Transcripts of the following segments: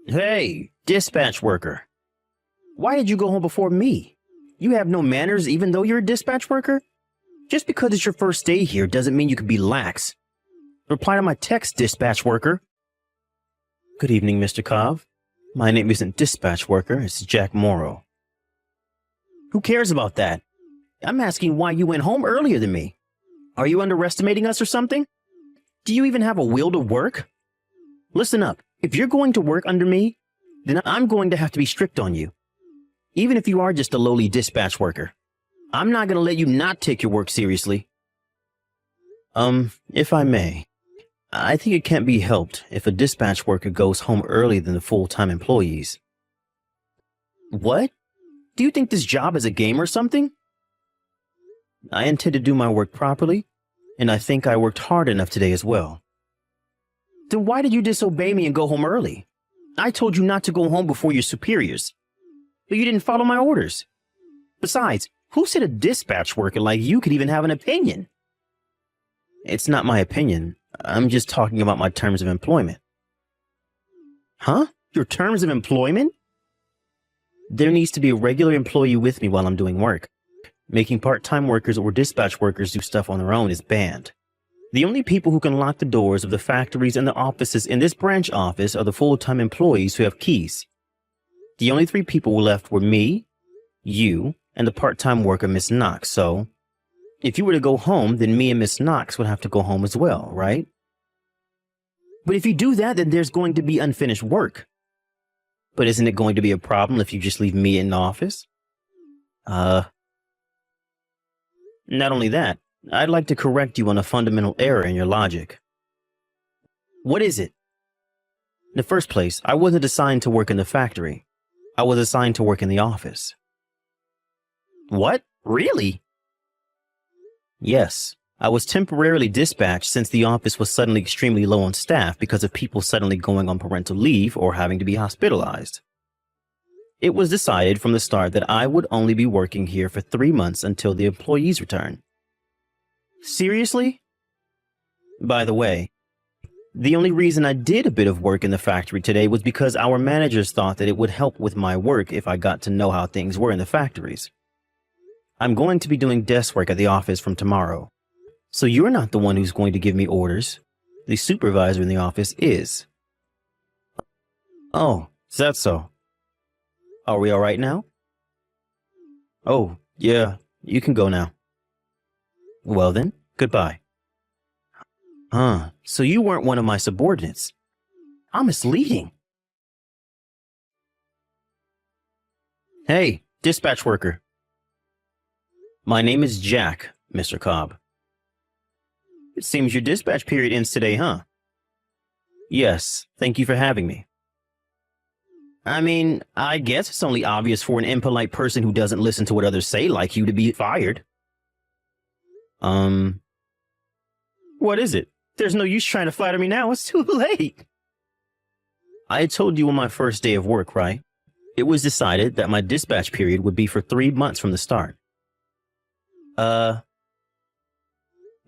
Hey, dispatch worker. Why did you go home before me? You have no manners even though you're a dispatch worker? Just because it's your first day here doesn't mean you can be lax. Reply to my text, dispatch worker. Good evening, Mr. Cobb. My name isn't dispatch worker, it's Jack Morrow. Who cares about that? I'm asking why you went home earlier than me. Are you underestimating us or something? Do you even have a will to work? Listen up. If you're going to work under me, then I'm going to have to be strict on you. Even if you are just a lowly dispatch worker. I'm not going to let you not take your work seriously. If I may, I think it can't be helped if a dispatch worker goes home earlier than the full-time employees. What? Do you think this job is a game or something? I intend to do my work properly, and I think I worked hard enough today as well. Then why did you disobey me and go home early? I told you not to go home before your superiors, but you didn't follow my orders. Besides, who said a dispatch worker like you could even have an opinion? It's not my opinion. I'm just talking about my terms of employment. Huh? Your terms of employment? There needs to be a regular employee with me while I'm doing work. Making part-time workers or dispatch workers do stuff on their own is banned. The only people who can lock the doors of the factories and the offices in this branch office are the full-time employees who have keys. The only 3 people left were me, you, and the part-time worker, Miss Knox, so if you were to go home, then me and Miss Knox would have to go home as well, right? But if you do that, then there's going to be unfinished work. But isn't it going to be a problem if you just leave me in the office? Not only that, I'd like to correct you on a fundamental error in your logic. What is it? In the first place, I wasn't assigned to work in the factory. I was assigned to work in the office. What? Really? Yes, I was temporarily dispatched since the office was suddenly extremely low on staff because of people suddenly going on parental leave or having to be hospitalized. It was decided from the start that I would only be working here for 3 months until the employees return. Seriously? By the way, the only reason I did a bit of work in the factory today was because our managers thought that it would help with my work if I got to know how things were in the factories. I'm going to be doing desk work at the office from tomorrow. So you're not the one who's going to give me orders. The supervisor in the office is. Oh, is that so? Are we all right now? Oh, yeah, you can go now. Well then, goodbye. Huh, so you weren't one of my subordinates. How misleading. Hey, dispatch worker. My name is Jack, Mr. Cobb. It seems your dispatch period ends today, huh? Yes, thank you for having me. I mean, I guess it's only obvious for an impolite person who doesn't listen to what others say like you to be fired. What is it? There's no use trying to flatter me now, it's too late. I told you on my first day of work, right? It was decided that my dispatch period would be for 3 months from the start. There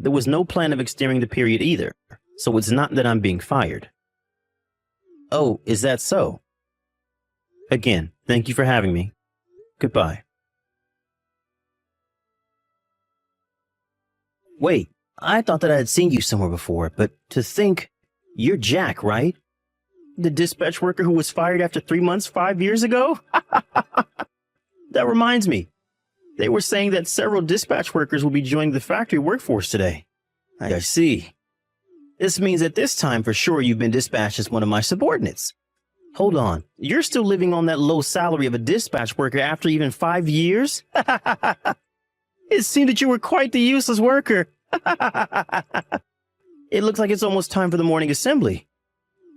was no plan of extending the period either, so it's not that I'm being fired. Oh, is that so? Again, thank you for having me. Goodbye. Wait, I thought that I had seen you somewhere before, but to think, you're Jack, right? The dispatch worker who was fired after 3 months 5 years ago? That reminds me. They were saying that several dispatch workers will be joining the factory workforce today. I see. This means that this time for sure you've been dispatched as one of my subordinates. Hold on, you're still living on that low salary of a dispatch worker after even 5 years? It seemed that you were quite the useless worker. It looks like it's almost time for the morning assembly.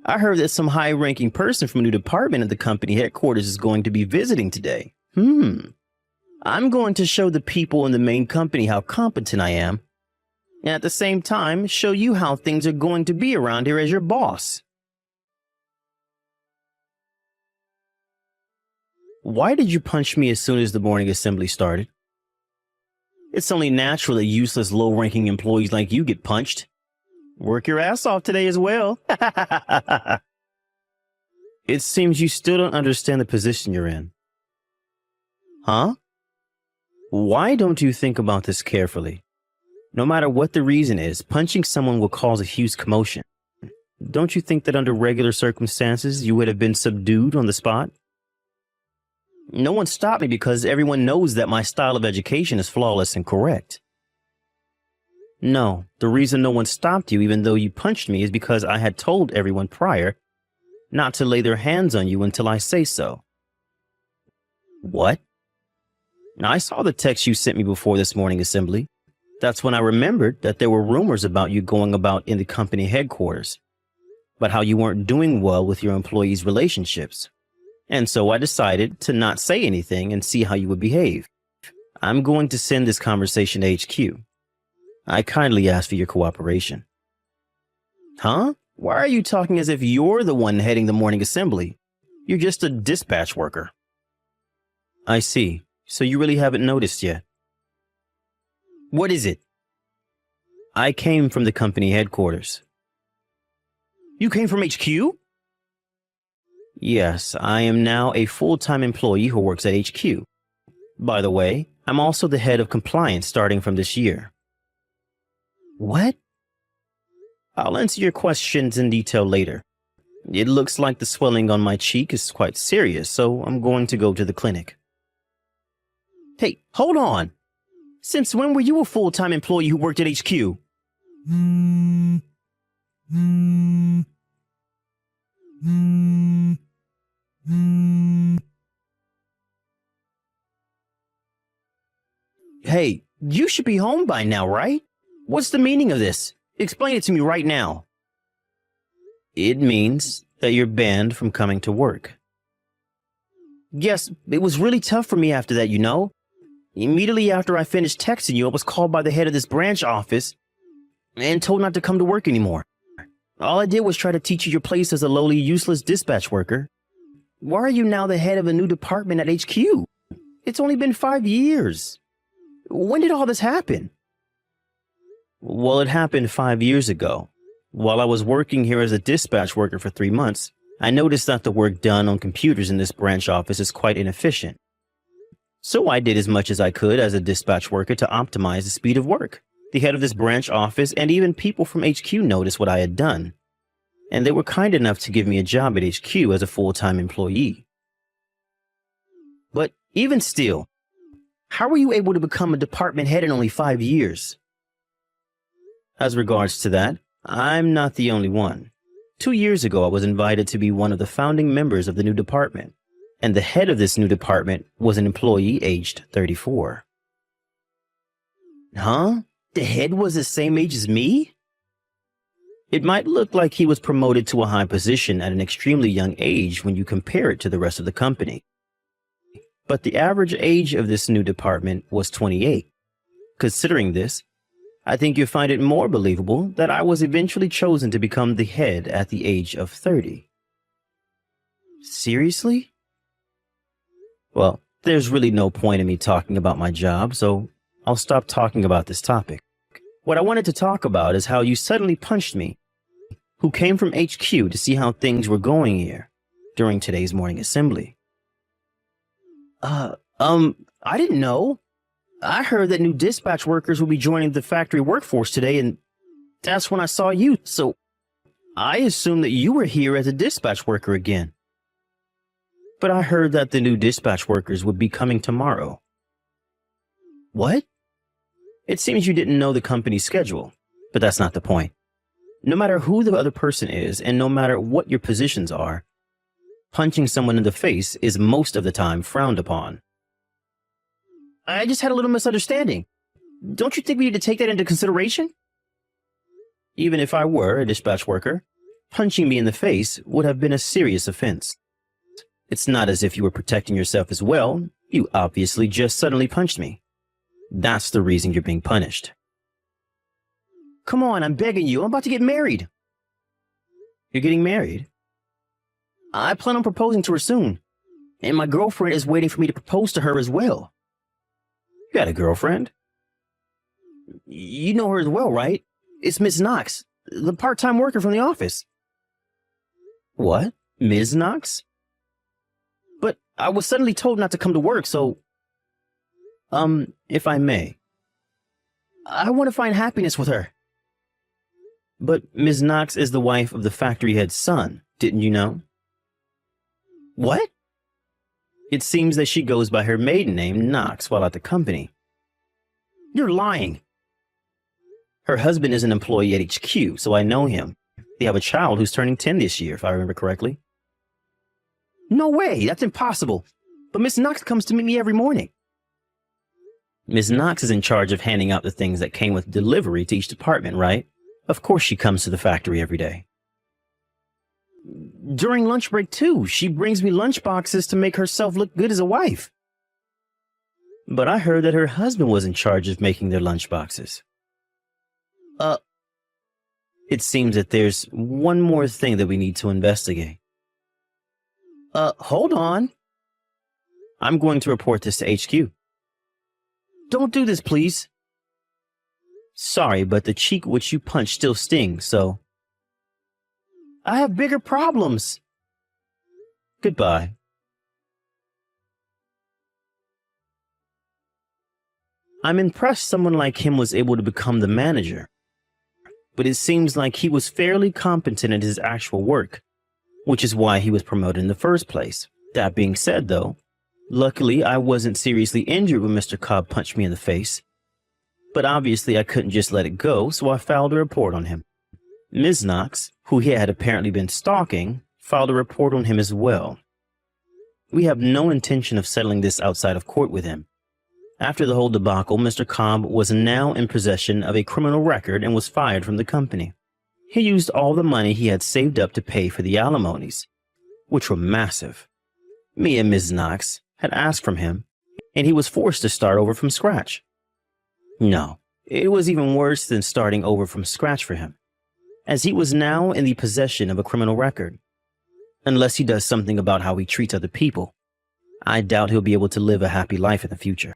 I heard that some high-ranking person from a new department at the company headquarters is going to be visiting today. I'm going to show the people in the main company how competent I am, and at the same time show you how things are going to be around here as your boss. Why did you punch me as soon as the morning assembly started? It's only natural that useless low-ranking employees like you get punched. Work your ass off today as well. It seems you still don't understand the position you're in. Huh? Why don't you think about this carefully? No matter what the reason is, punching someone will cause a huge commotion. Don't you think that under regular circumstances, you would have been subdued on the spot? No one stopped me because everyone knows that my style of education is flawless and correct. No, the reason no one stopped you even though you punched me is because I had told everyone prior not to lay their hands on you until I say so. What? I saw the text you sent me before this morning assembly. That's when I remembered that there were rumors about you going about in the company headquarters, but how you weren't doing well with your employees' relationships. And so I decided to not say anything and see how you would behave. I'm going to send this conversation to HQ. I kindly ask for your cooperation. Huh? Why are you talking as if you're the one heading the morning assembly? You're just a dispatch worker. I see. So you really haven't noticed yet. What is it? I came from the company headquarters. You came from HQ? Yes, I am now a full-time employee who works at HQ. By the way, I'm also the head of compliance starting from this year. What? I'll answer your questions in detail later. It looks like the swelling on my cheek is quite serious, so I'm going to go to the clinic. Hey, hold on. Since when were you a full-time employee who worked at HQ? Hey, you should be home by now, right? What's the meaning of this? Explain it to me right now. It means that you're banned from coming to work. Yes, it was really tough for me after that, you know. Immediately after I finished texting you, I was called by the head of this branch office and told not to come to work anymore. All I did was try to teach you your place as a lowly, useless dispatch worker. Why are you now the head of a new department at HQ? It's only been 5 years. When did all this happen? Well, it happened 5 years ago. While I was working here as a dispatch worker for 3 months, I noticed that the work done on computers in this branch office is quite inefficient. So I did as much as I could as a dispatch worker to optimize the speed of work. The head of this branch office and even people from HQ noticed what I had done, and they were kind enough to give me a job at HQ as a full-time employee. But even still, how were you able to become a department head in only 5 years? As regards to that, I'm not the only one. 2 years ago, I was invited to be one of the founding members of the new department, and the head of this new department was an employee aged 34. Huh? The head was the same age as me? It might look like he was promoted to a high position at an extremely young age when you compare it to the rest of the company. But the average age of this new department was 28. Considering this, I think you'll find it more believable that I was eventually chosen to become the head at the age of 30. Seriously? Well, there's really no point in me talking about my job, so I'll stop talking about this topic. What I wanted to talk about is how you suddenly punched me, who came from HQ to see how things were going here during today's morning assembly. I didn't know. I heard that new dispatch workers will be joining the factory workforce today, and that's when I saw you, so I assumed that you were here as a dispatch worker again. But I heard that the new dispatch workers would be coming tomorrow. What? It seems you didn't know the company's schedule, but that's not the point. No matter who the other person is, and no matter what your positions are, punching someone in the face is most of the time frowned upon. I just had a little misunderstanding. Don't you think we need to take that into consideration? Even if I were a dispatch worker, punching me in the face would have been a serious offense. It's not as if you were protecting yourself as well. You obviously just suddenly punched me. That's the reason you're being punished. Come on, I'm begging you. I'm about to get married. You're getting married? I plan on proposing to her soon, and my girlfriend is waiting for me to propose to her as well. You got a girlfriend? You know her as well, right? It's Miss Knox, the part-time worker from the office. What? Ms. Knox? I was suddenly told not to come to work, so... if I may, I want to find happiness with her. But Ms. Knox is the wife of the factory head's son, didn't you know? What? It seems that she goes by her maiden name, Knox, while at the company. You're lying. Her husband is an employee at HQ, so I know him. They have a child who's turning 10 this year, if I remember correctly. No way, that's impossible. But Miss Knox comes to meet me every morning. Miss Knox is in charge of handing out the things that came with delivery to each department, right? Of course she comes to the factory every day. During lunch break, too, she brings me lunch boxes to make herself look good as a wife. But I heard that her husband was in charge of making their lunch boxes. It seems that there's one more thing that we need to investigate. Hold on. I'm going to report this to HQ. Don't do this, please. Sorry, but the cheek which you punched still stings, so... I have bigger problems. Goodbye. I'm impressed someone like him was able to become the manager. But it seems like he was fairly competent at his actual work, which is why he was promoted in the first place. That being said, though, luckily I wasn't seriously injured when Mr. Cobb punched me in the face. But obviously I couldn't just let it go, so I filed a report on him. Ms. Knox, who he had apparently been stalking, filed a report on him as well. We have no intention of settling this outside of court with him. After the whole debacle, Mr. Cobb was now in possession of a criminal record and was fired from the company. He used all the money he had saved up to pay for the alimonies, which were massive. Me and Ms. Knox had asked from him, and he was forced to start over from scratch. No, it was even worse than starting over from scratch for him, as he was now in the possession of a criminal record. Unless he does something about how he treats other people, I doubt he'll be able to live a happy life in the future.